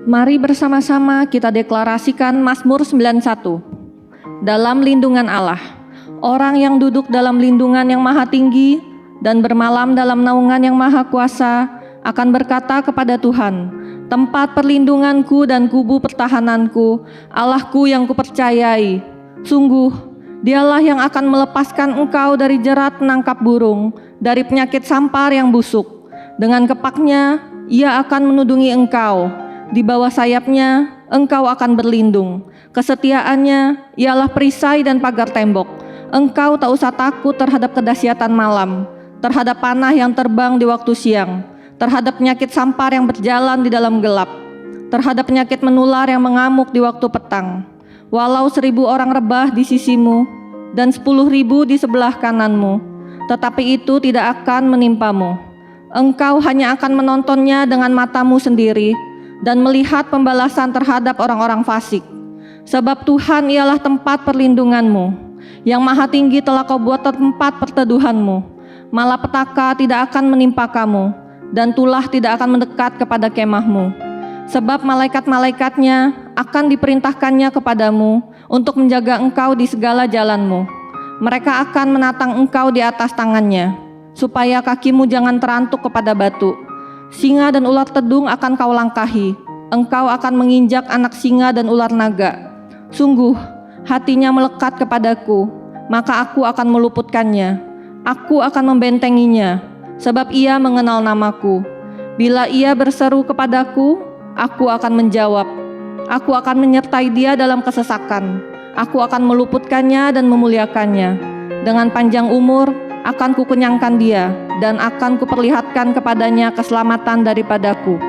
Mari bersama-sama kita deklarasikan Mazmur 91. Dalam lindungan Allah, orang yang duduk dalam lindungan yang maha tinggi dan bermalam dalam naungan yang maha kuasa akan berkata kepada Tuhan, tempat perlindunganku dan kubu pertahananku, Allahku yang kupercayai. Sungguh, dialah yang akan melepaskan engkau dari jerat penangkap burung, dari penyakit sampar yang busuk. Dengan kepaknya, ia akan menudungi engkau. Di bawah sayapnya, engkau akan berlindung. Kesetiaannya ialah perisai dan pagar tembok. Engkau tak usah takut terhadap kedahsyatan malam, terhadap panah yang terbang di waktu siang, terhadap penyakit sampar yang berjalan di dalam gelap, terhadap penyakit menular yang mengamuk di waktu petang. Walau 1.000 orang rebah di sisimu dan 10.000 di sebelah kananmu, tetapi itu tidak akan menimpamu. Engkau hanya akan menontonnya dengan matamu sendiri dan melihat pembalasan terhadap orang-orang fasik. Sebab Tuhan ialah tempat perlindunganmu, yang maha tinggi telah kau buat tempat perteduhanmu. Malapetaka tidak akan menimpa kamu, dan tulah tidak akan mendekat kepada kemahmu. Sebab malaikat-malaikatnya akan diperintahkannya kepadamu untuk menjaga engkau di segala jalanmu. Mereka akan menatang engkau di atas tangannya, supaya kakimu jangan terantuk kepada batu. Singa dan ular tedung akan kau langkahi, engkau akan menginjak anak singa dan ular naga. Sungguh, hatinya melekat kepadaku, maka aku akan meluputkannya. Aku akan membentenginya, sebab ia mengenal namaku. Bila ia berseru kepadaku, aku akan menjawab. Aku akan menyertai dia dalam kesesakan. Aku akan meluputkannya dan memuliakannya. Dengan panjang umur, akan kukenyangkan dia, dan akan kuperlihatkan kepadanya keselamatan daripadaku.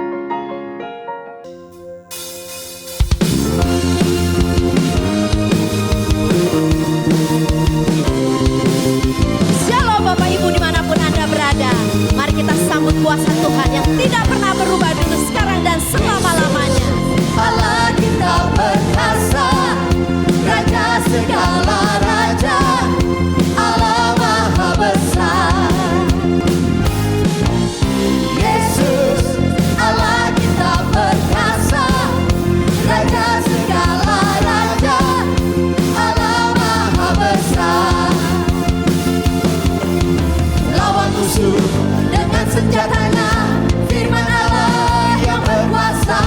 Shalom Bapak Ibu dimanapun Anda berada. Mari kita sambut kuasa Tuhan yang tidak pernah berubah dulu, sekarang dan selama-lamanya. Allah kita perkasa, Raja segala raja, Allah maha besar. Yesus, Allah kita perkasa, Raja segala raja, Allah maha besar. Lawan musuh dengan senjatanya, firman Allah yang berkuasa.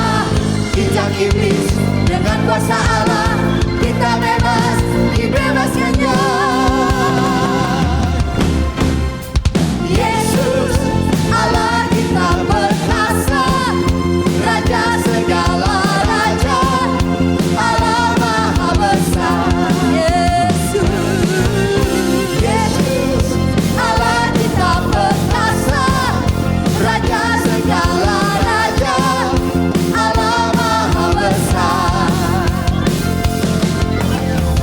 Injak iblis dengan kuasa Allah, kita bebas, dibebaskannya. Yesus, Allah kita perkasa, Raja segala raja, Allah maha besar. Yesus, Allah kita perkasa, Raja segala raja, Allah maha besar.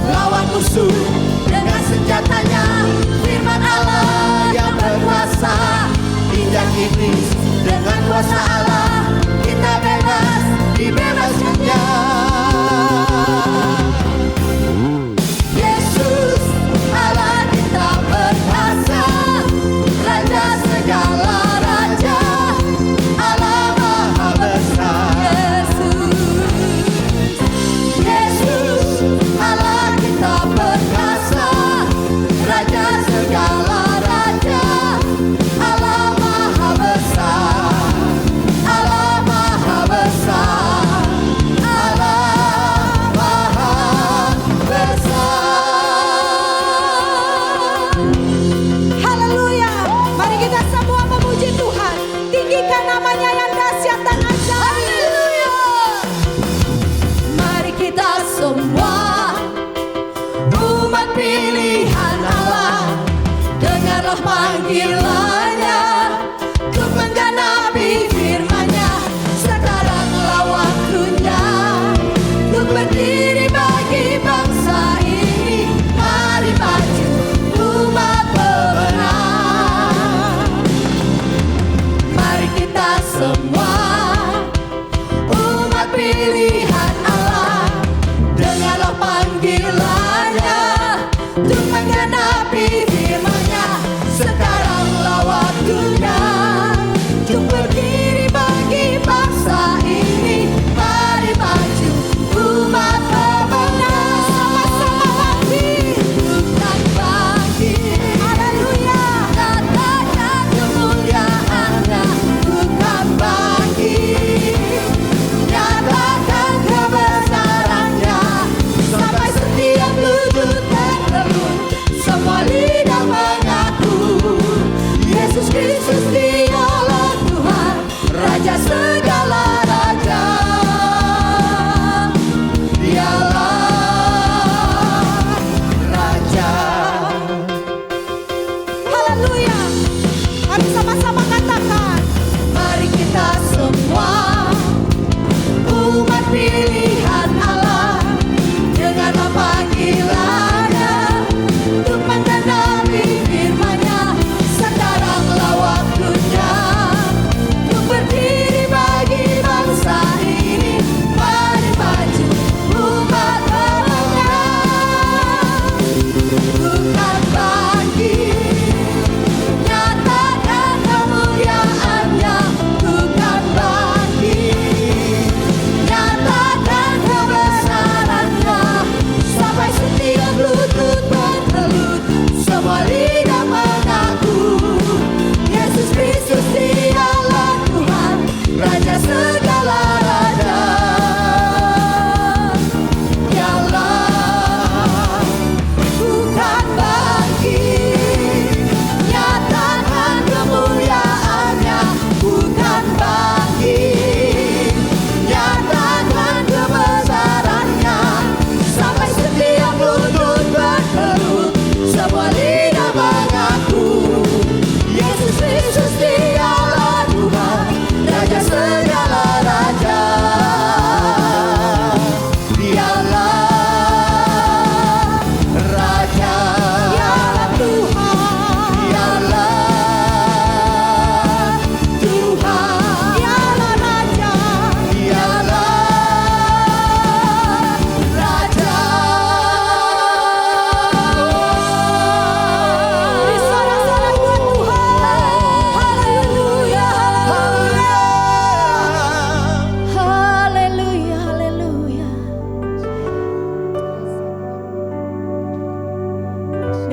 Lawan musuh dengan senjatanya, firman Allah yang berkuasa. Injak iblis dengan kuasa Allah, kita bebas, dibebaskannya. Yesus, Allah kita perkasa, Raja segala raja, Allah maha besar. Yesus, Allah kita perkasa, Raja segala raja, Allah maha besar. Allah maha besar. Allah maha besar. Haleluya. Mari kita semua memuji Tuhan. Tinggikan namanya yang dahsyat dan ajaib. Haleluya. Mari kita semua umat pilihan Allah, dengarlah panggilannya untuk menggenapi firman-Nya. Sekaranglah waktunya untuk berdiri bagi bangsa ini. Mari maju umat pemenang. Mari kita semua umat pilihan Allah, dengarlah panggilannya untuk menggenapi firman-Nya. Sekaranglah waktunya untuk berdiri bagi bangsa ini. Mari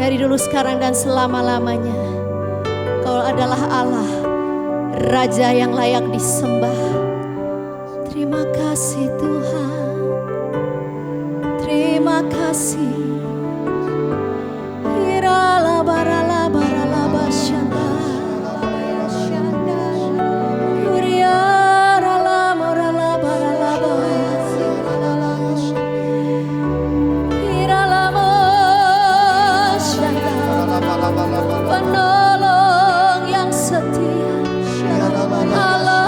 dari dulu, sekarang, dan selama-lamanya. Kau adalah Allah, Raja yang layak disembah. Terima kasih Tuhan, terima kasih. Penolong yang setia, Allah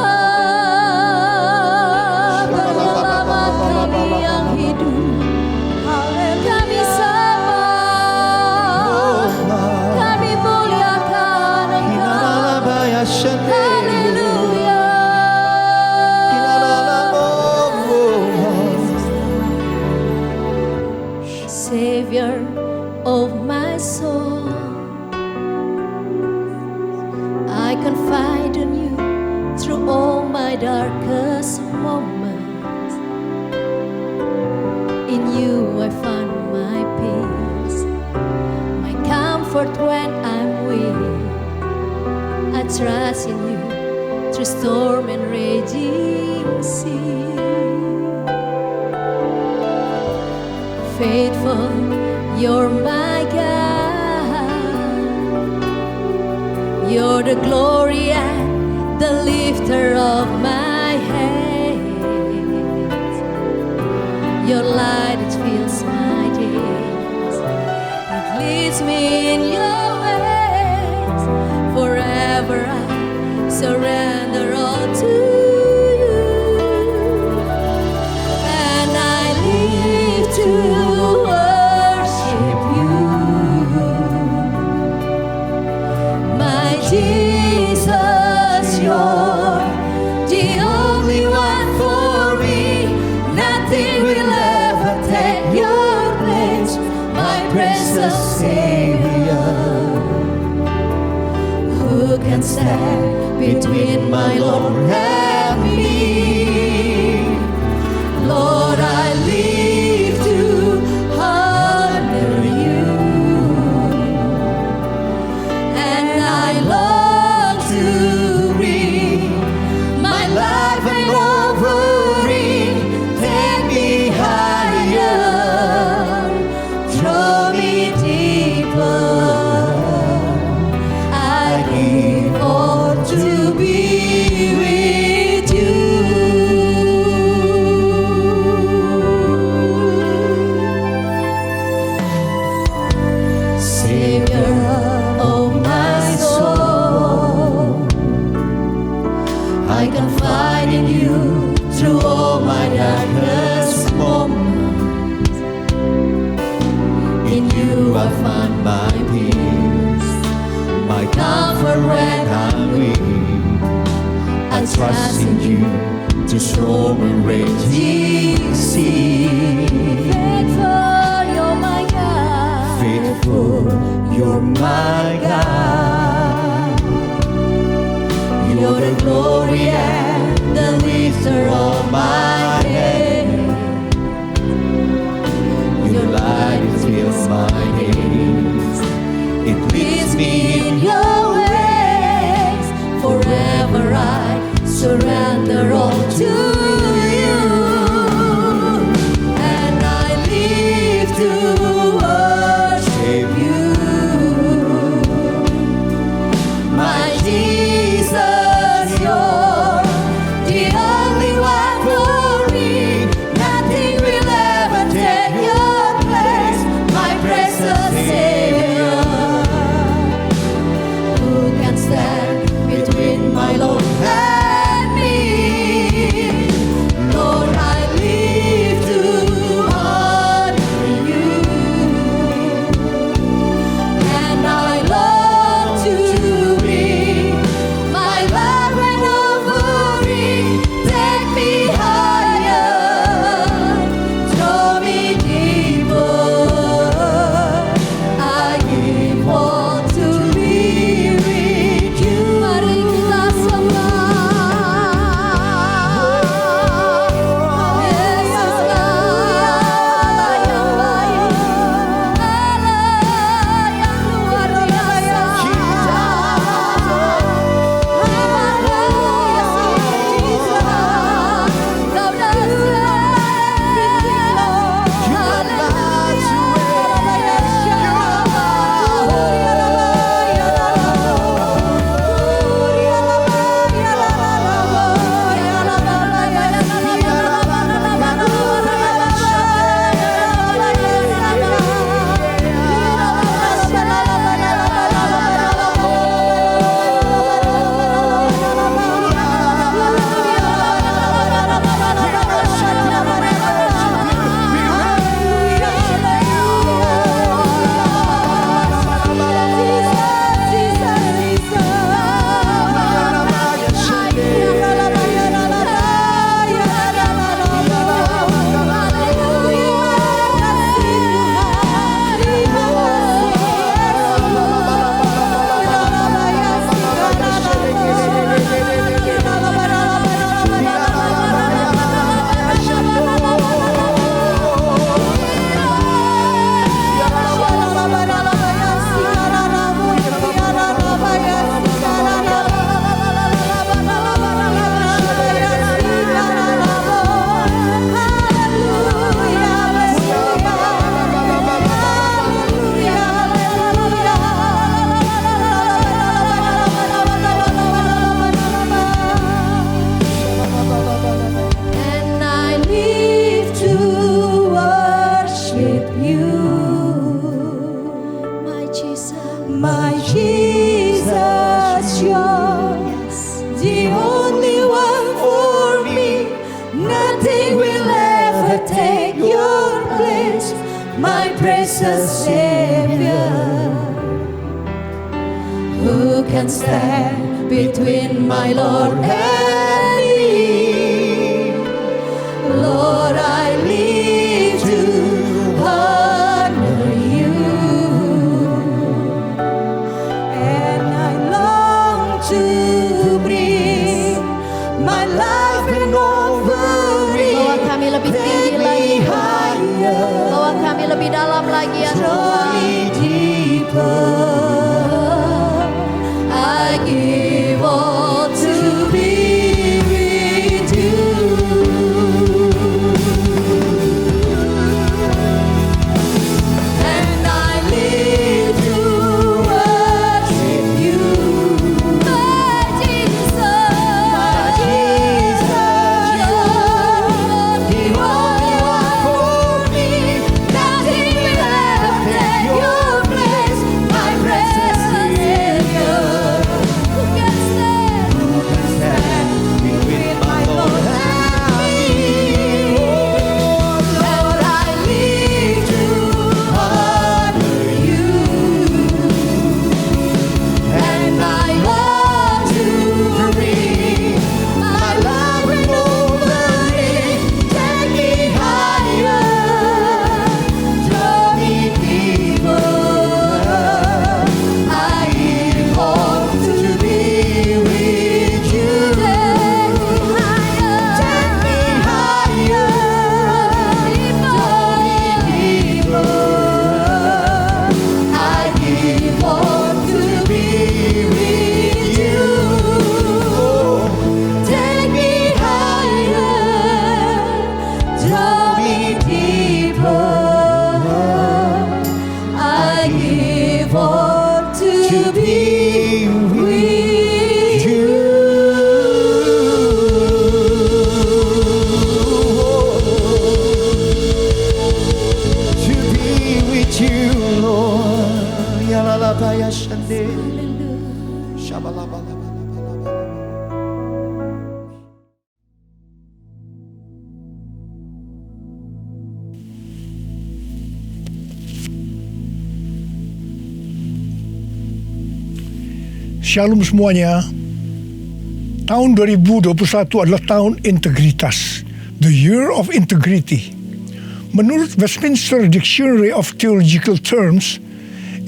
penyelamat kami yang hidup. Kami sembah, kami muliakan Engkau. Haleluya. Savior of my soul, I confide in you through all my darkest moments. In you I find my peace, my comfort when I'm weak. I trust in you through storm and raging sea. Faithful, you're my God. You're the glory and the lifter of my head. Your light, it fills my days. It leads me in your ways. Forever I surrender all to you. And I live to worship you. My Jesus, you're the only one for me. Nothing will ever take your place, my precious Savior. Who can stand between my Lord and me? Lord, I live to honor you, and I long to bring my life and offering. Take me higher, draw me deeper. I give all to be with you. my precious Savior. Who can stand between my Lord and me? Lord, I live to honor you, and I long to bring my life and offering. Bawa kami lebih tinggi lagi, bawa kami lebih dalam lagi ya Tuhan. I give all to be with you. And I live to worship you, my Jesus, my Jesus. You are for me, nothing will ever take your place, my precious Savior. Who can stand between my Lord and me? Lord, I live to honor you, and I want to bring my love and offering. Take me higher, draw me deeper. I give all to be with you. Take me higher, draw me deeper. I give all to be with you. Take me higher, draw me deeper. I give all to be with you. To be with you, Lord. Yalalabaya shande. Shabalabalabalabala. Shalom semuanya. Tahun 2021 adalah tahun integritas, the year of integrity. Menurut Westminster Dictionary of Theological Terms,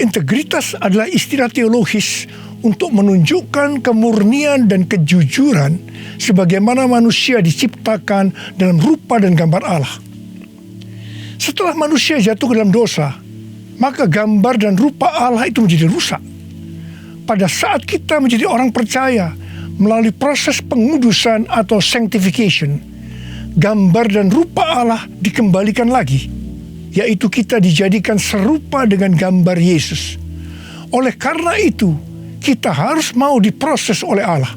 integritas adalah istilah teologis untuk menunjukkan kemurnian dan kejujuran sebagaimana manusia diciptakan dalam rupa dan gambar Allah. Setelah manusia jatuh ke dalam dosa, maka gambar dan rupa Allah itu menjadi rusak. Pada saat kita menjadi orang percaya melalui proses pengudusan atau sanctification, gambar dan rupa Allah dikembalikan lagi, yaitu kita dijadikan serupa dengan gambar Yesus. Oleh karena itu, kita harus mau diproses oleh Allah.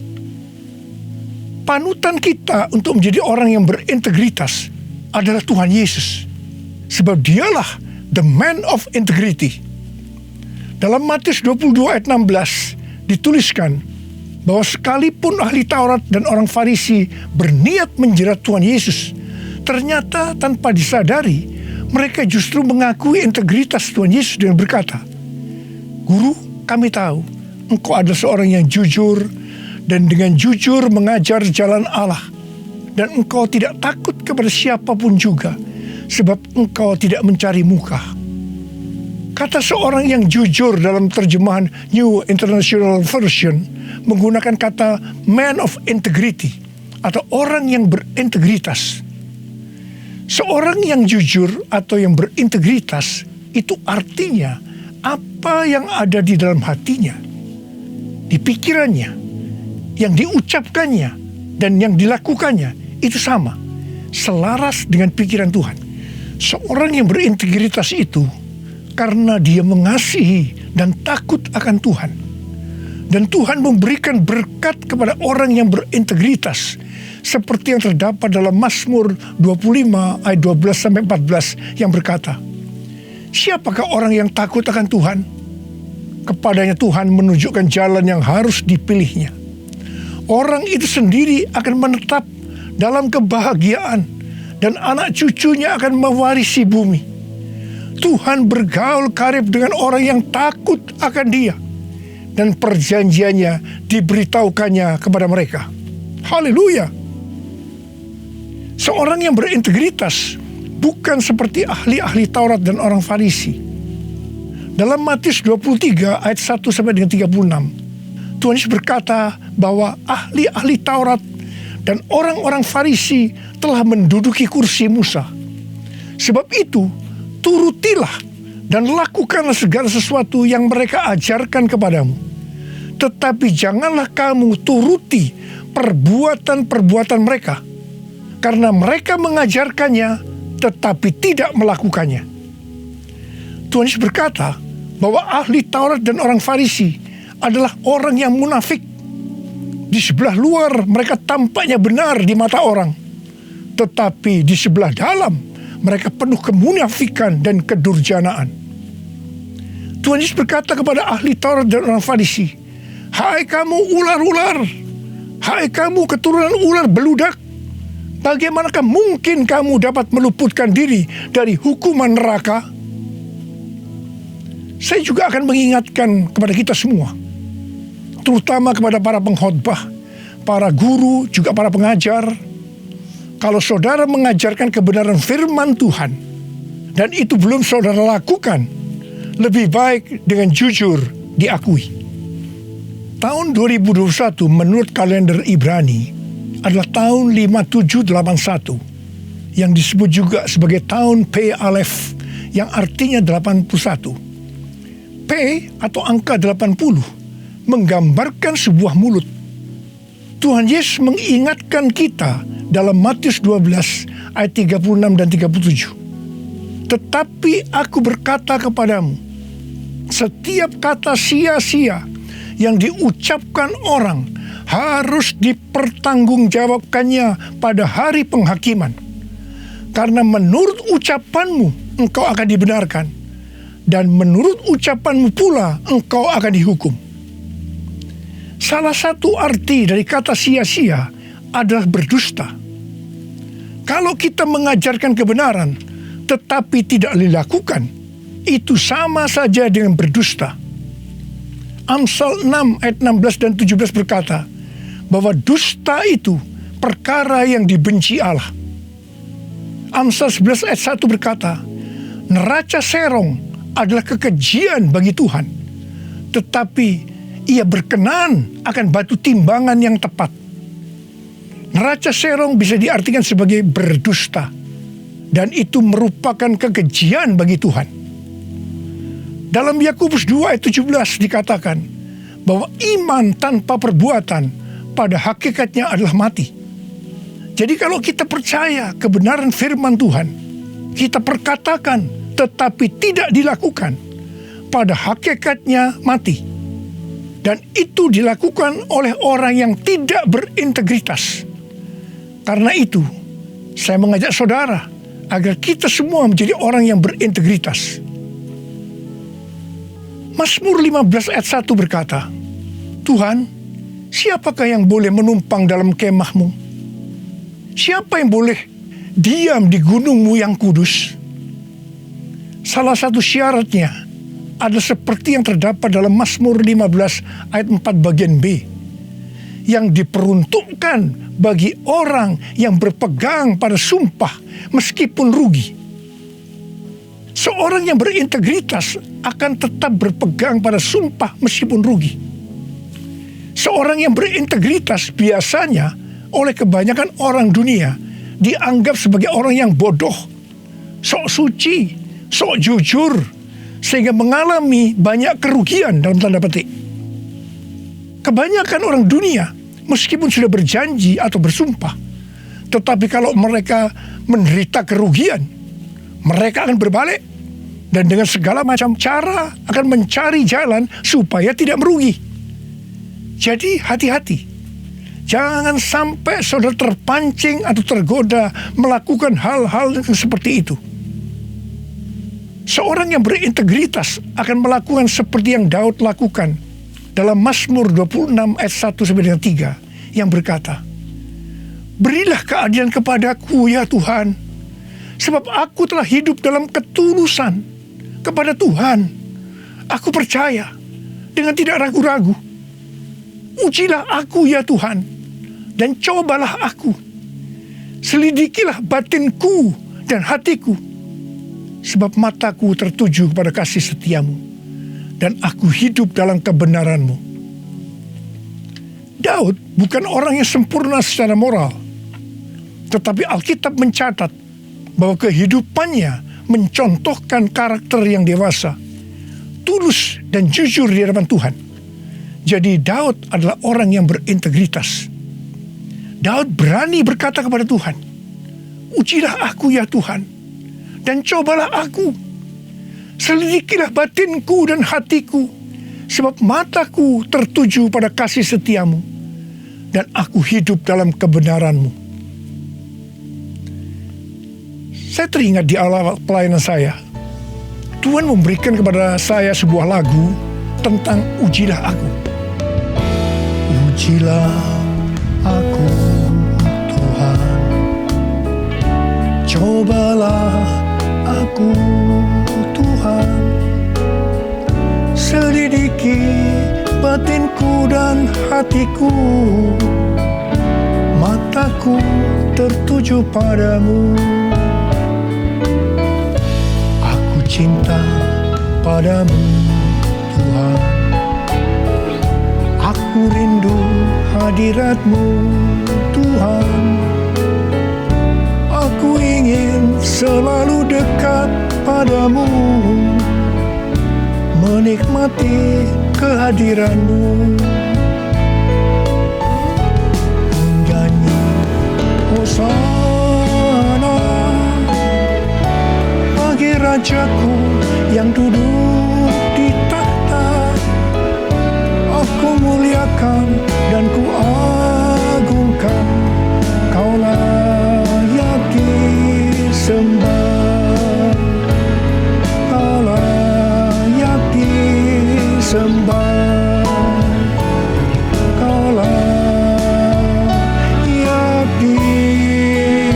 Panutan kita untuk menjadi orang yang berintegritas adalah Tuhan Yesus, sebab dialah the man of integrity. Dalam Matius 22 ayat 16 dituliskan bahwa sekalipun ahli Taurat dan orang Farisi berniat menjerat Tuhan Yesus, ternyata tanpa disadari mereka justru mengakui integritas Tuhan Yesus dengan berkata, "Guru, kami tahu Engkau adalah seorang yang jujur dan dengan jujur mengajar jalan Allah, dan Engkau tidak takut kepada siapapun juga, sebab Engkau tidak mencari muka." Kata seorang yang jujur dalam terjemahan New International Version menggunakan kata man of integrity atau orang yang berintegritas. Seorang yang jujur atau yang berintegritas itu artinya apa yang ada di dalam hatinya, di pikirannya, yang diucapkannya dan yang dilakukannya itu sama, selaras dengan pikiran Tuhan. Seorang yang berintegritas itu karena dia mengasihi dan takut akan Tuhan. Dan Tuhan memberikan berkat kepada orang yang berintegritas, seperti yang terdapat dalam Mazmur 25 ayat 12-14 yang berkata, "Siapakah orang yang takut akan Tuhan? Kepadanya Tuhan menunjukkan jalan yang harus dipilihnya. Orang itu sendiri akan menetap dalam kebahagiaan, dan anak cucunya akan mewarisi bumi. Tuhan bergaul karib dengan orang yang takut akan Dia, dan perjanjiannya diberitahukannya kepada mereka. Haleluya. Seorang yang berintegritas bukan seperti ahli-ahli Taurat dan orang Farisi. Dalam Matius 23 ayat 1 sampai dengan 36, Tuhan Yesus berkata bahwa ahli-ahli Taurat dan orang-orang Farisi telah menduduki kursi Musa. Sebab itu, turutilah dan lakukanlah segala sesuatu yang mereka ajarkan kepadamu. Tetapi janganlah kamu turuti perbuatan-perbuatan mereka, karena mereka mengajarkannya tetapi tidak melakukannya. Tuhan Yesus berkata bahwa ahli Taurat dan orang Farisi adalah orang yang munafik. Di sebelah luar mereka tampaknya benar di mata orang, tetapi di sebelah dalam mereka penuh kemunafikan dan kedurjanaan. Tuhan Yesus berkata kepada ahli Taurat dan orang Farisi, "Hai kamu ular-ular, hai kamu keturunan ular beludak, bagaimanakah mungkin kamu dapat meluputkan diri dari hukuman neraka?" Saya juga akan mengingatkan kepada kita semua, terutama kepada para pengkhotbah, para guru, juga para pengajar. Kalau saudara mengajarkan kebenaran firman Tuhan dan itu belum saudara lakukan, lebih baik dengan jujur diakui. Tahun 2021 menurut kalender Ibrani adalah tahun 5781 yang disebut juga sebagai tahun P Aleph, yang artinya 81. P atau angka 80 menggambarkan sebuah mulut. Tuhan Yesus mengingatkan kita dalam Matius 12 ayat 36 dan 37. "Tetapi aku berkata kepadamu, setiap kata sia-sia yang diucapkan orang harus dipertanggungjawabkannya pada hari penghakiman. Karena menurut ucapanmu engkau akan dibenarkan, dan menurut ucapanmu pula engkau akan dihukum." Salah satu arti dari kata sia-sia adalah berdusta. Kalau kita mengajarkan kebenaran tetapi tidak dilakukan, itu sama saja dengan berdusta. Amsal 6 ayat 16 dan 17 berkata bahwa dusta itu perkara yang dibenci Allah. Amsal 11 ayat 1 berkata, "Neraca serong adalah kekejian bagi Tuhan, tetapi Ia berkenan akan batu timbangan yang tepat." Neraca serong bisa diartikan sebagai berdusta, dan itu merupakan kekejian bagi Tuhan. Dalam Yakobus 2 ayat 17 dikatakan bahwa iman tanpa perbuatan pada hakikatnya adalah mati. Jadi kalau kita percaya kebenaran firman Tuhan, kita perkatakan tetapi tidak dilakukan, pada hakikatnya mati. Dan itu dilakukan oleh orang yang tidak berintegritas. Karena itu, saya mengajak saudara agar kita semua menjadi orang yang berintegritas. Mazmur 15 ayat 1 berkata, "Tuhan, siapakah yang boleh menumpang dalam kemah-Mu? Siapa yang boleh diam di gunung-Mu yang kudus?" Salah satu syaratnya adalah seperti yang terdapat dalam Mazmur 15 ayat 4 bagian B, yang diperuntukkan bagi orang yang berpegang pada sumpah meskipun rugi. Seorang yang berintegritas akan tetap berpegang pada sumpah meskipun rugi. Seorang yang berintegritas biasanya oleh kebanyakan orang dunia dianggap sebagai orang yang bodoh, sok suci, sok jujur, sehingga mengalami banyak kerugian dalam tanda petik. Kebanyakan orang dunia meskipun sudah berjanji atau bersumpah, tetapi kalau mereka menderita kerugian, mereka akan berbalik dan dengan segala macam cara akan mencari jalan supaya tidak merugi. Jadi hati-hati, jangan sampai saudara terpancing atau tergoda melakukan hal-hal yang seperti itu. Seorang yang berintegritas akan melakukan seperti yang Daud lakukan dalam Mazmur 26 ayat 1 sampai dengan 3 yang berkata, "Berilah keadilan kepadaku ya Tuhan, sebab aku telah hidup dalam ketulusan kepada Tuhan. Aku percaya dengan tidak ragu-ragu. Ujilah aku ya Tuhan, dan cobalah aku. Selidikilah batinku dan hatiku, sebab mataku tertuju kepada kasih setiamu, dan aku hidup dalam kebenaranmu. Daud bukan orang yang sempurna secara moral, tetapi Alkitab mencatat bahwa kehidupannya mencontohkan karakter yang dewasa, tulus dan jujur di hadapan Tuhan. Jadi Daud adalah orang yang berintegritas. Daud berani berkata kepada Tuhan, ujilah aku ya Tuhan, dan cobalah aku. Selidikilah batinku dan hatiku, sebab mataku tertuju pada kasih setiamu, dan aku hidup dalam kebenaranmu. Saya teringat di awal pelayanan saya, Tuhan memberikan kepada saya sebuah lagu tentang ujilah aku. Ujilah aku Tuhan, cobalah aku Tuhan, selidiki batinku dan hatiku, mataku tertuju padamu. Cinta padamu Tuhan, aku rindu hadirat-Mu Tuhan, aku ingin selalu dekat padamu, menikmati kehadiran-Mu. Menyanyi Hosana bagi Rajaku yang duduk di tahta. Aku muliakan dan ku agungkan, Kau layak disembah, Kau layak disembah, Kau layak disembah.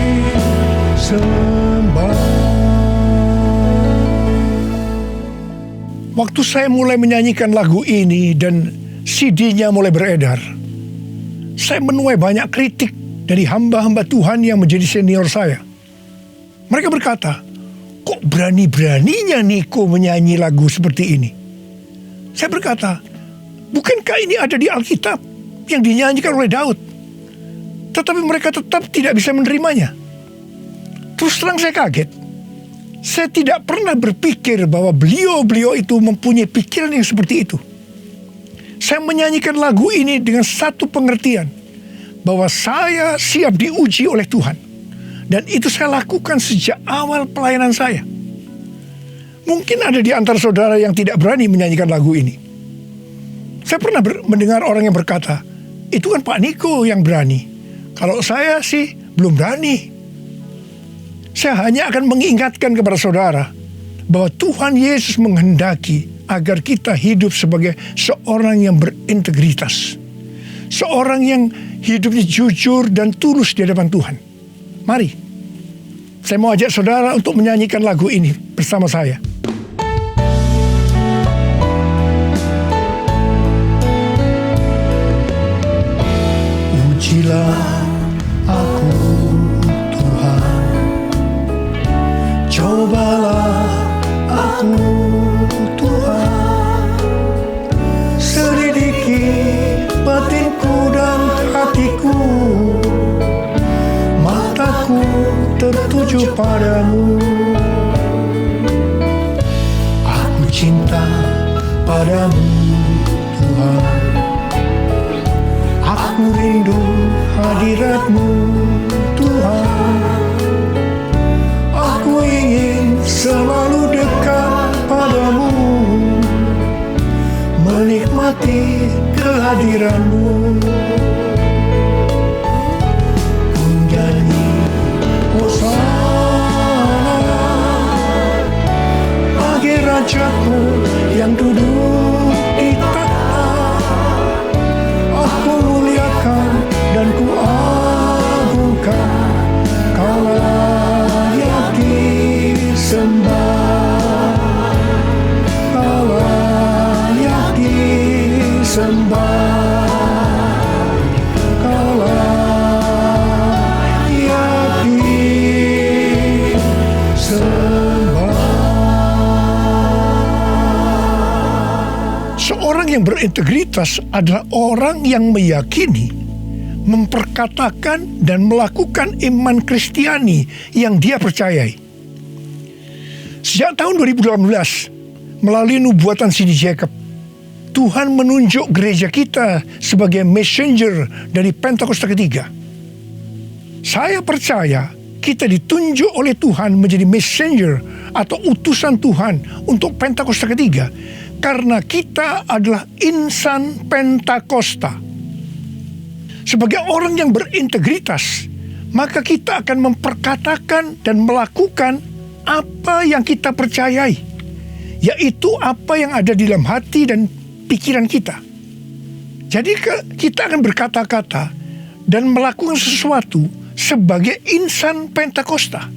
Waktu saya mulai menyanyikan lagu ini dan CD-nya mulai beredar, saya menuai banyak kritik dari hamba-hamba Tuhan yang menjadi senior saya. Mereka berkata, kok berani-beraninya Niko menyanyi lagu seperti ini? Saya berkata, bukankah ini ada di Alkitab yang dinyanyikan oleh Daud? Tetapi mereka tetap tidak bisa menerimanya. Terus terang saya kaget. Saya tidak pernah berpikir bahwa beliau-beliau itu mempunyai pikiran yang seperti itu. Saya menyanyikan lagu ini dengan satu pengertian, bahwa saya siap diuji oleh Tuhan. Dan itu saya lakukan sejak awal pelayanan saya. Mungkin ada di antara saudara yang tidak berani menyanyikan lagu ini. Saya pernah mendengar orang yang berkata, itu kan Pak Niko yang berani. Kalau saya sih belum berani. Saya hanya akan mengingatkan kepada saudara bahwa Tuhan Yesus menghendaki agar kita hidup sebagai seorang yang berintegritas. Seorang yang hidupnya jujur dan tulus di hadapan Tuhan. Mari, saya mau ajak saudara untuk menyanyikan lagu ini bersama saya. Ujilah aku Tuhan, cobalah aku Tuhan, selidiki batinku dan hatiku, mataku tertuju padamu. Aku cinta padamu Tuhan, aku rindu hadirat-Mu Tuhan, aku ingin selalu dekat padamu, menikmati kehadiran-Mu. Menyanyi Hosana bagi Rajaku yang duduk di tahta. Aku muliakan dan ku agungkan, Kau layak disembah, yang berintegritas adalah orang yang meyakini, memperkatakan dan melakukan iman Kristiani yang dia percayai. Sejak tahun 2018, melalui nubuatan C.D. Jacob, Tuhan menunjuk gereja kita sebagai messenger dari Pentakosta ketiga. Saya percaya kita ditunjuk oleh Tuhan menjadi messenger atau utusan Tuhan untuk Pentakosta ketiga karena kita adalah insan Pentakosta. Sebagai orang yang berintegritas, maka kita akan memperkatakan dan melakukan apa yang kita percayai, yaitu apa yang ada di dalam hati dan pikiran kita. Jadi kita akan berkata-kata dan melakukan sesuatu sebagai insan Pentakosta.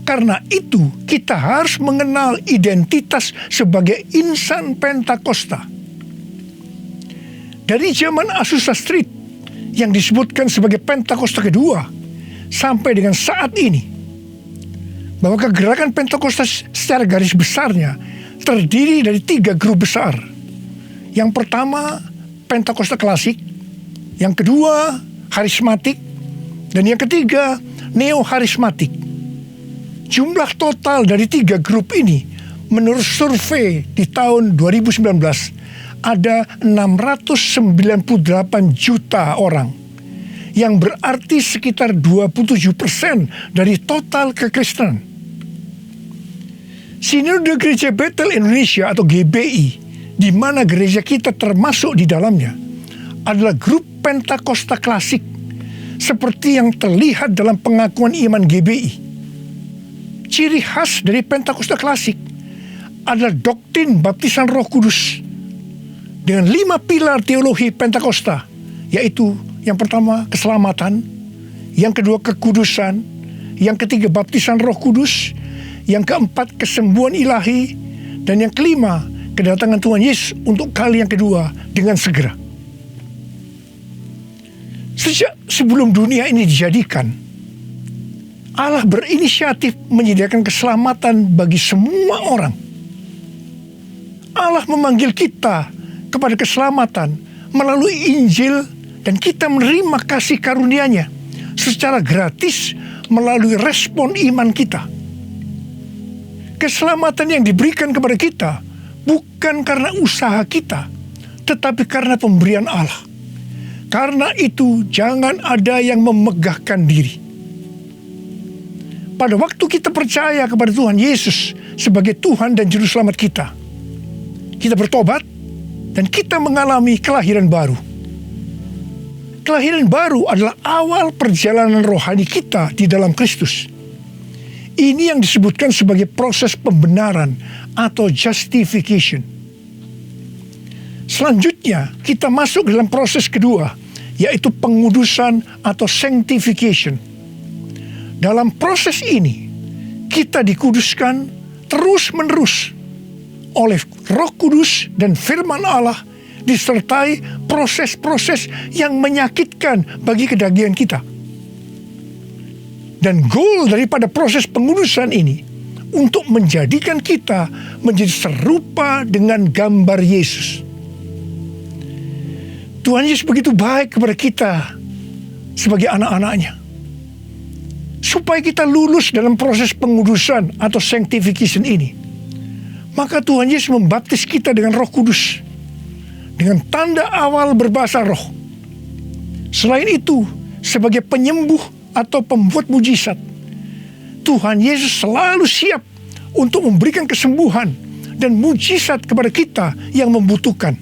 Karena itu kita harus mengenal identitas sebagai insan Pentakosta. Dari zaman Azusa Street yang disebutkan sebagai Pentakosta kedua sampai dengan saat ini, bahwa kegerakan Pentakosta secara garis besarnya terdiri dari 3 grup besar. Yang pertama Pentakosta klasik, yang kedua harismatik, dan yang ketiga neo-harismatik. Jumlah total dari 3 grup ini menurut survei di tahun 2019 ada 698 juta orang, yang berarti sekitar 27% dari total kekristenan. Sinode Gereja Bethel Indonesia atau GBI, di mana gereja kita termasuk di dalamnya, adalah grup Pentakosta klasik seperti yang terlihat dalam pengakuan iman GBI. Ciri khas dari Pentakosta klasik adalah doktrin baptisan Roh Kudus dengan 5 pilar teologi Pentakosta, yaitu yang pertama keselamatan, yang kedua kekudusan, yang ketiga baptisan Roh Kudus, yang keempat kesembuhan ilahi, dan yang kelima kedatangan Tuhan Yesus untuk kali yang kedua dengan segera. Sejak sebelum dunia ini dijadikan, Allah berinisiatif menyediakan keselamatan bagi semua orang. Allah memanggil kita kepada keselamatan melalui Injil, dan kita menerima kasih karunia-Nya secara gratis melalui respon iman kita. Keselamatan yang diberikan kepada kita bukan karena usaha kita, tetapi karena pemberian Allah. Karena itu jangan ada yang memegahkan diri. Pada waktu kita percaya kepada Tuhan Yesus sebagai Tuhan dan Juru Selamat kita bertobat dan kita mengalami kelahiran baru. Kelahiran baru adalah awal perjalanan rohani kita di dalam Kristus. Ini yang disebutkan sebagai proses pembenaran atau justification. Selanjutnya kita masuk dalam proses kedua, yaitu pengudusan atau sanctification. Dalam proses ini, kita dikuduskan terus-menerus oleh Roh Kudus dan firman Allah, disertai proses-proses yang menyakitkan bagi kedagingan kita. Dan goal daripada proses pengudusan ini untuk menjadikan kita menjadi serupa dengan gambar Yesus. Tuhan Yesus begitu baik kepada kita sebagai anak-anak-Nya, supaya kita lulus dalam proses pengudusan atau sanctification ini. Maka Tuhan Yesus membaptis kita dengan Roh Kudus, dengan tanda awal berbahasa roh. Selain itu, sebagai penyembuh atau pembuat mujizat, Tuhan Yesus selalu siap untuk memberikan kesembuhan dan mujizat kepada kita yang membutuhkan,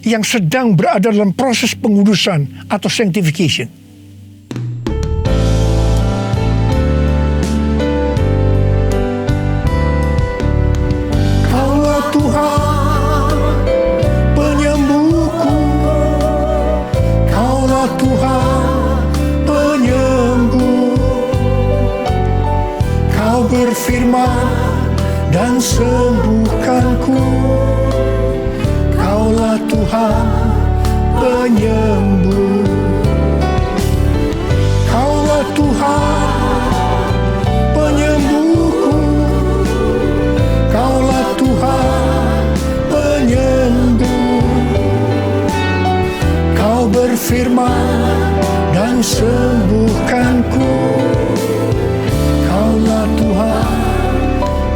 yang sedang berada dalam proses pengudusan atau sanctification. Berfirman dan sembuhkanku. Kaulah Tuhan penyembuh. Kaulah Tuhan penyembuhku. Kaulah Tuhan penyembuh. sembuhkanku. Kaulah Tuhan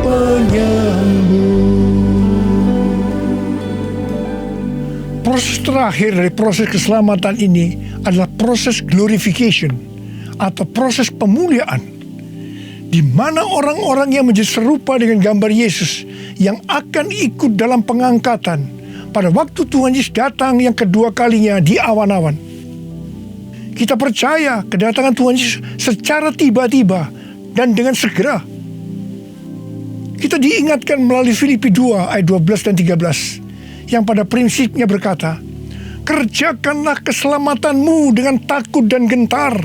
penyembuh. Proses terakhir dari proses keselamatan ini adalah proses glorification atau proses pemuliaan, di mana orang-orang yang menjadi serupa dengan gambar Yesus yang akan ikut dalam pengangkatan pada waktu Tuhan Yesus datang yang kedua kalinya di awan-awan. Kita percaya kedatangan Tuhan Yesus secara tiba-tiba dan dengan segera. Kita diingatkan melalui Filipi 2 ayat 12 dan 13 yang pada prinsipnya berkata, kerjakanlah keselamatanmu dengan takut dan gentar,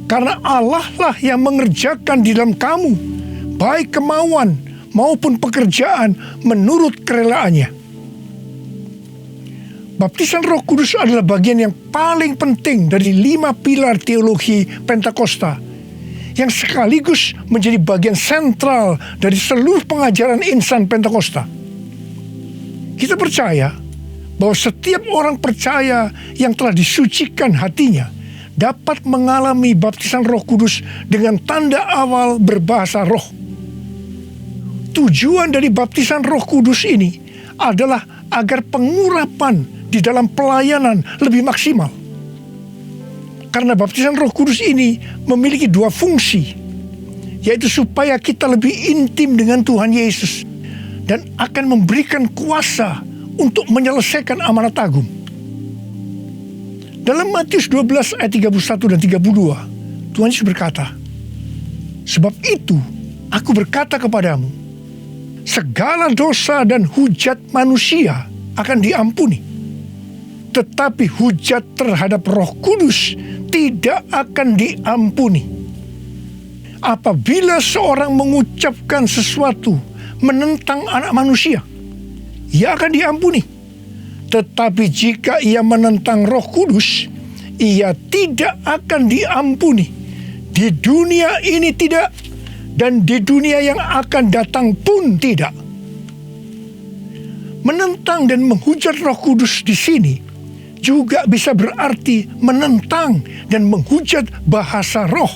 karena Allah lah yang mengerjakan di dalam kamu baik kemauan maupun pekerjaan menurut kerelaannya. Baptisan Roh Kudus adalah bagian yang paling penting dari 5 pilar teologi Pentakosta, yang sekaligus menjadi bagian sentral dari seluruh pengajaran insan Pentakosta. Kita percaya bahwa setiap orang percaya yang telah disucikan hatinya dapat mengalami baptisan Roh Kudus dengan tanda awal berbahasa roh. Tujuan dari baptisan Roh Kudus ini adalah agar pengurapan di dalam pelayanan lebih maksimal. Karena baptisan Roh Kudus ini memiliki 2 fungsi, yaitu supaya kita lebih intim dengan Tuhan Yesus dan akan memberikan kuasa untuk menyelesaikan amanat agung. Dalam Matius 12 ayat 31 dan 32, Tuhan Yesus berkata, sebab itu aku berkata kepadamu, segala dosa dan hujat manusia akan diampuni, tetapi hujat terhadap Roh Kudus tidak akan diampuni. Apabila seorang mengucapkan sesuatu menentang anak manusia, ia akan diampuni. Tetapi jika ia menentang Roh Kudus, ia tidak akan diampuni. Di dunia ini tidak, dan di dunia yang akan datang pun tidak. Menentang dan menghujat Roh Kudus di sini juga bisa berarti menentang dan menghujat bahasa roh.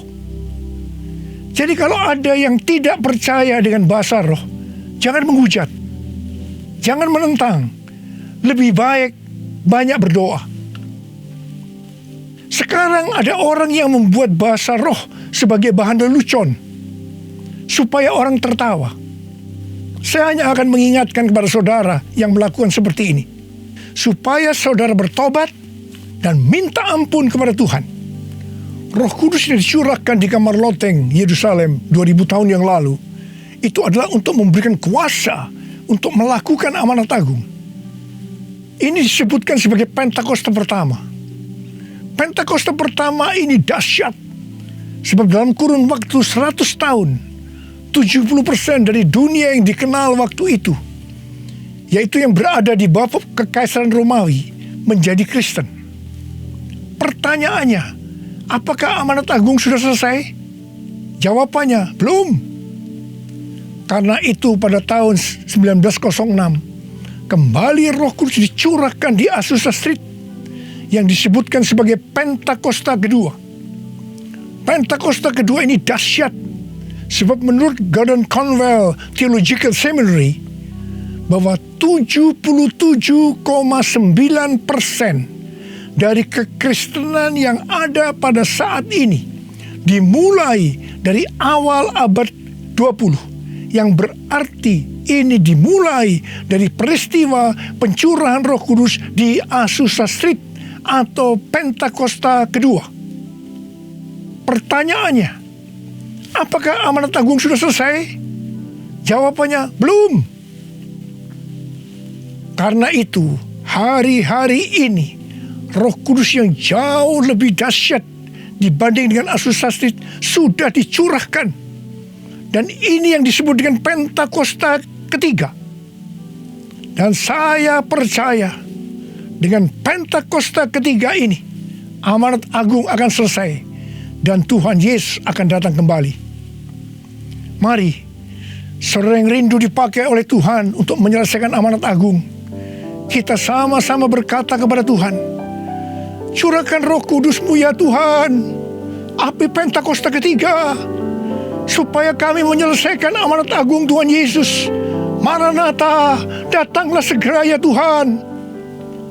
Jadi kalau ada yang tidak percaya dengan bahasa roh, jangan menghujat, jangan menentang. Lebih baik banyak berdoa. Sekarang ada orang yang membuat bahasa roh sebagai bahan lelucon supaya orang tertawa. Saya hanya akan mengingatkan kepada saudara yang melakukan seperti ini, supaya saudara bertobat dan minta ampun kepada Tuhan. Roh Kudus yang dicurahkan di kamar loteng Yerusalem 2000 tahun yang lalu, itu adalah untuk memberikan kuasa untuk melakukan amanat agung. Ini disebutkan sebagai Pentakosta pertama. Pentakosta pertama ini dahsyat, sebab dalam kurun waktu 100 tahun, 70% dari dunia yang dikenal waktu itu, yaitu yang berada di bawah kekaisaran Romawi, menjadi Kristen. Pertanyaannya, apakah amanat agung sudah selesai? Jawabannya, belum. Karena itu pada tahun 1906, kembali Roh Kudus dicurahkan di Azusa Street yang disebutkan sebagai Pentakosta kedua. Pentakosta kedua ini dahsyat, sebab menurut Gordon Conwell Theological Seminary, bahwa 77,9% dari kekristenan yang ada pada saat ini dimulai dari awal abad 20, yang berarti ini dimulai dari peristiwa pencurahan Roh Kudus di Azusa Street atau Pentakosta kedua. Pertanyaannya, apakah amanat agung sudah selesai? Jawabannya, belum. Karena itu, hari-hari ini Roh Kudus yang jauh lebih dahsyat dibanding dengan Azusa Street sudah dicurahkan. Dan ini yang disebut dengan Pentakosta ketiga. Dan saya percaya dengan Pentakosta ketiga ini, amanat agung akan selesai dan Tuhan Yesus akan datang kembali. Mari, saudara yang rindu dipakai oleh Tuhan untuk menyelesaikan amanat agung, kita sama-sama berkata kepada Tuhan, Curahkan Roh Kudus-Mu ya Tuhan, api Pentakosta ketiga, supaya kami menyelesaikan amanat agung Tuhan Yesus. Maranatha, datanglah segera ya Tuhan.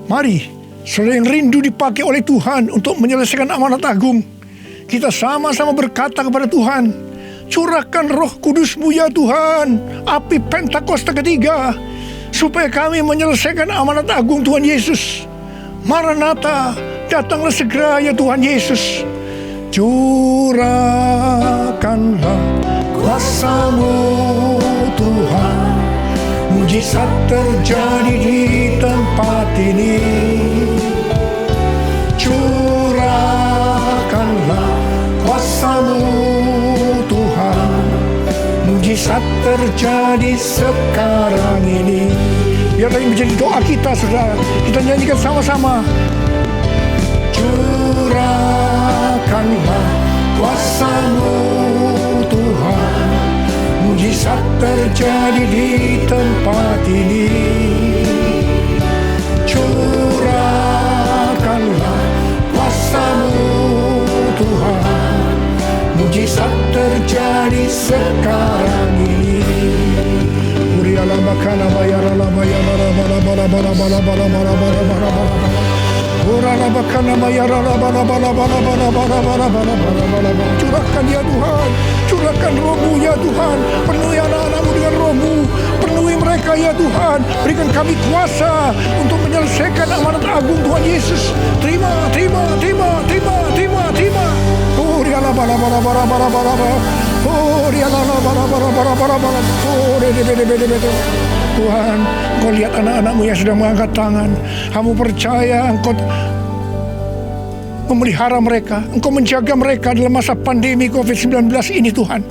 Mari, saudara yang rindu dipakai oleh Tuhan untuk menyelesaikan amanat agung, kita sama-sama berkata kepada Tuhan, curahkan Roh Kudus-Mu ya Tuhan, api Pentakosta ketiga, supaya kami menyelesaikan amanat agung Tuhan Yesus. Maranatha, datanglah segera ya Tuhan Yesus. Curahkanlah kuasa-Mu Tuhan, mujizat terjadi di tempat ini. Curahkanlah kuasa-Mu Tuhan, mujizat terjadi sekarang ini. Biarlah ini menjadi doa kita, saudara. Kita nyanyikan sama-sama. Curahkanlah kuasa-Mu Tuhan, mujizat terjadi di tempat ini. Curahkanlah kuasa-Mu Tuhan, mujizat terjadi sekarang ini. Uriala makana bayara la bayara la bala bala bala bala bala bala bala bala bala. Urala bakana bayara la bala bala bala bala bala bala bala bala bala. Curahkan ya Tuhan, curahkan Roh-Mu ya Tuhan, penuhi anak-anak-Mu dengan Roh-Mu, penuhi mereka ya Tuhan, berikan kami kuasa untuk menyelesaikan amanat agung Tuhan Yesus. Terima, terima, terima, terima, terima, terima. Oh, riala bala bala bala bala bala bala. Oh, riala bala bala bala bala bala. Oh, de. Tuhan, Engkau lihat anak-anak-Mu yang sedang mengangkat tangan. Kamu percaya Engkau memelihara mereka, Engkau menjaga mereka dalam masa pandemi COVID-19 ini Tuhan.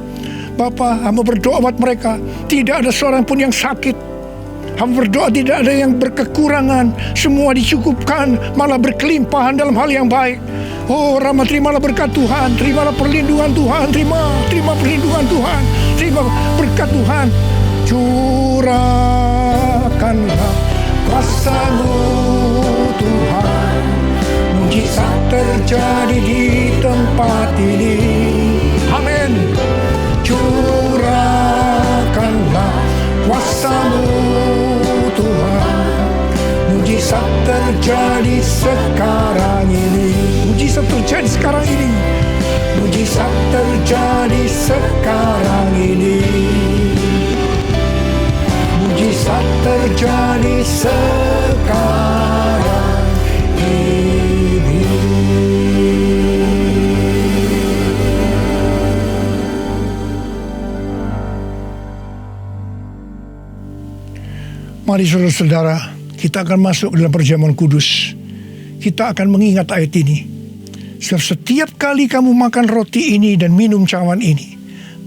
Bapa, hamba berdoa buat mereka, tidak ada seorang pun yang sakit. Hamba berdoa tidak ada yang berkekurangan, semua dicukupkan, malah berkelimpahan dalam hal yang baik. Oh Rama, terimalah berkat Tuhan, terimalah perlindungan Tuhan, terima perlindungan Tuhan, terima berkat Tuhan. Curahkanlah kuasa-Mu Tuhan, mujizat terjadi di tempat ini. Amin. Curahkanlah kuasa-Mu Tuhan, mujizat terjadi sekarang ini. Mujizat terjadi sekarang ini. Mujizat terjadi sekarang ini. Mujizat terjadi sekarang ini. Mari saudara-saudara, kita akan masuk dalam perjamuan kudus. Kita akan mengingat ayat ini. Setiap kali kamu makan roti ini dan minum cawan ini,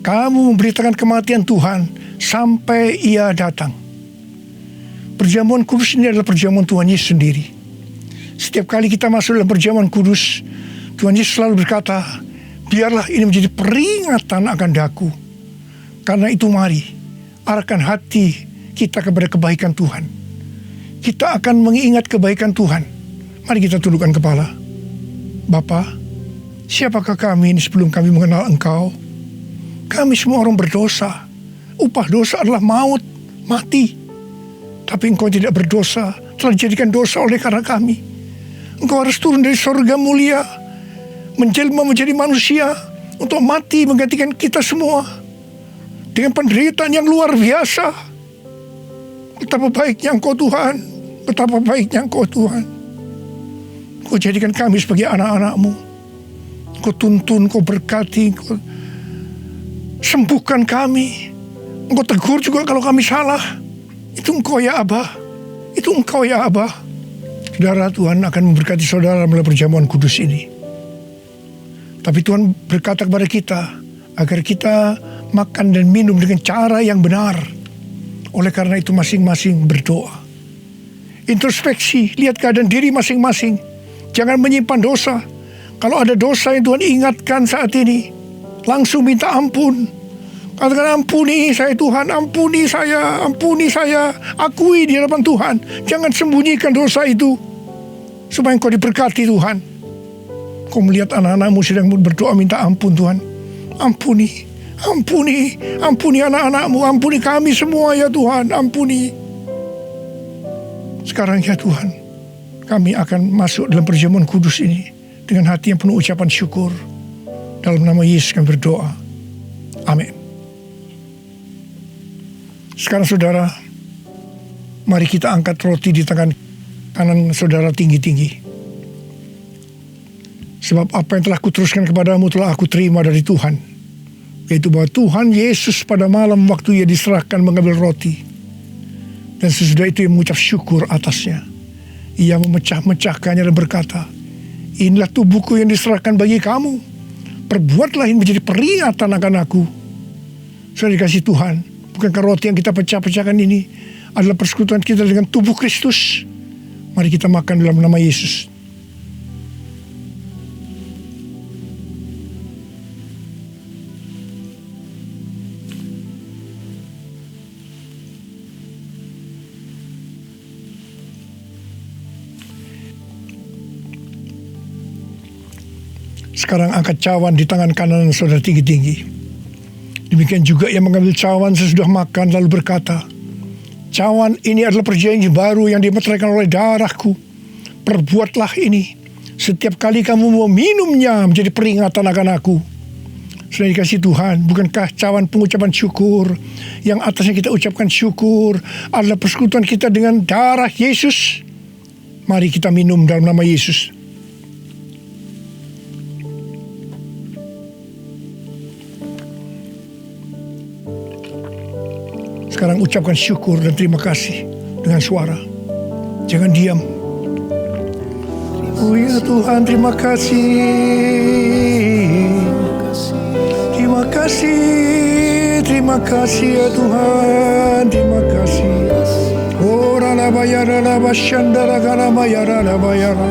kamu memberitakan kematian Tuhan sampai Ia datang. Perjamuan kudus ini adalah perjamuan Tuhan Yesus sendiri. Setiap kali kita masuk dalam perjamuan kudus, Tuhan Yesus selalu berkata, biarlah ini menjadi peringatan akan daku. Karena itu mari, arahkan hati kita kepada kebaikan Tuhan. Kita akan mengingat kebaikan Tuhan. Mari kita tundukkan kepala. Bapa, siapakah kami ini sebelum kami mengenal Engkau? Kami semua orang berdosa. Upah dosa adalah maut, mati. Tapi Engkau tidak berdosa, telah dijadikan dosa oleh karena kami. Engkau harus turun dari surga mulia, menjelma menjadi manusia, untuk mati menggantikan kita semua. Dengan penderitaan yang luar biasa. Betapa baiknya Engkau Tuhan, betapa baiknya Engkau Tuhan. Engkau jadikan kami sebagai anak-anak-Mu. Engkau tuntun, Engkau berkati, Engkau sembuhkan kami. Engkau tegur juga kalau kami salah. Itu Engkau ya Abah, itu Engkau ya Abah. Saudara, Tuhan akan memberkati saudara melalui perjamuan kudus ini. Tapi Tuhan berkata kepada kita, agar kita makan dan minum dengan cara yang benar. Oleh karena itu masing-masing berdoa. Introspeksi, lihat keadaan diri masing-masing. Jangan menyimpan dosa. Kalau ada dosa yang Tuhan ingatkan saat ini, langsung minta ampun. Katakan, ampuni saya Tuhan, ampuni saya, akui di hadapan Tuhan. Jangan sembunyikan dosa itu, supaya Engkau diberkati Tuhan. Kau melihat anak-anakmu sedang berdoa minta ampun Tuhan. Ampuni anak-anakmu, ampuni kami semua ya Tuhan, ampuni. Sekarang ya Tuhan, kami akan masuk dalam perjamuan kudus ini dengan hati yang penuh ucapan syukur. Dalam nama Yesus kami berdoa. Amin. Sekarang saudara, mari kita angkat roti di tangan kanan saudara tinggi-tinggi. Sebab apa yang telah kuteruskan kepadamu telah aku terima dari Tuhan. Yaitu bahwa Tuhan Yesus pada malam waktu ia diserahkan mengambil roti. Dan sesudah itu ia mengucap syukur atasnya. Ia memecah-mecahkannya dan berkata, inilah tubuhku yang diserahkan bagi kamu. Perbuatlah ini menjadi peringatan akan aku. Sudah dikasih Tuhan, bukankah roti yang kita pecah-pecahkan ini adalah persekutuan kita dengan tubuh Kristus? Mari kita makan dalam nama Yesus. Sekarang angkat cawan di tangan kanan saudara tinggi-tinggi. Demikian juga ia mengambil cawan sesudah makan lalu berkata, cawan ini adalah perjanjian baru yang dimeteraikan oleh darahku. Perbuatlah ini setiap kali kamu mau minumnya menjadi peringatan akan aku. Sudah dikasih Tuhan, bukankah cawan pengucapan syukur yang atasnya kita ucapkan syukur adalah persekutuan kita dengan darah Yesus? Mari kita minum dalam nama Yesus. Sekarang ucapkan syukur dan terima kasih dengan suara. Jangan diam. Oh ya Tuhan, terima kasih. Terima kasih. Terima kasih ya Tuhan. Terima kasih. Oh rana bayara rana shandara kana bayara rana bayara.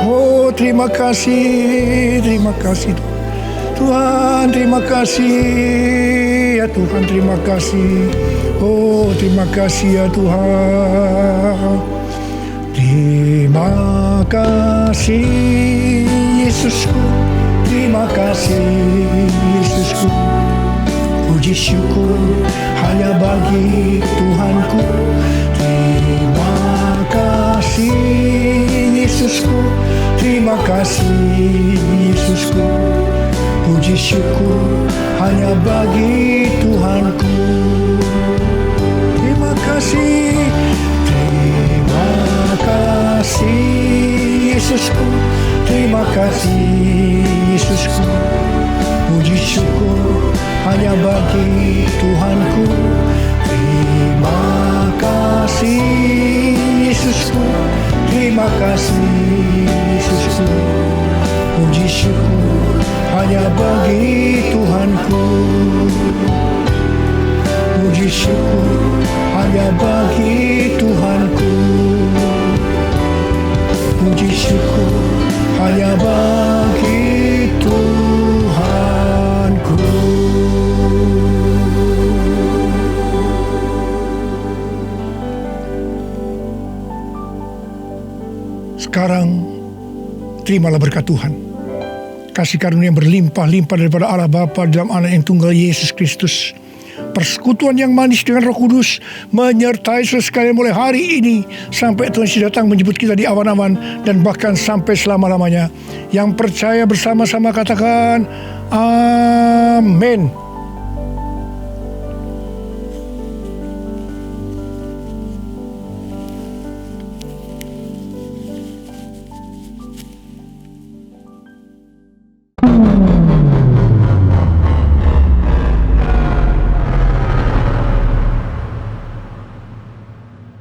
Oh terima kasih. Terima kasih Tuhan, terima kasih ya Tuhan, terima kasih. Oh terima kasih ya Tuhan. Terima kasih Yesusku, terima kasih Yesusku. Puji syukur hanya bagi Tuhanku. Terima kasih Yesusku, terima kasih Yesusku. Puji syukur hanya bagi Tuhanku. Terima kasih. Terima kasih Yesusku. Terima kasih Yesusku. Puji syukur hanya bagi Tuhanku. Terima kasih Yesusku. Terima kasih Yesusku. Puji syukur hanya bagi Tuhanku. Puji syukur hanya bagi Tuhanku. Puji syukur hanya bagi Tuhanku. Sekarang terimalah berkat Tuhan. Kasih karunia yang berlimpah-limpah daripada Allah Bapa dalam Anak yang tunggal Yesus Kristus. Persekutuan yang manis dengan Roh Kudus menyertai saudara sekalian mulai hari ini sampai Tuhan Yesus datang menjemput kita di awan-awan dan bahkan sampai selama-lamanya. Yang percaya bersama-sama katakan amin.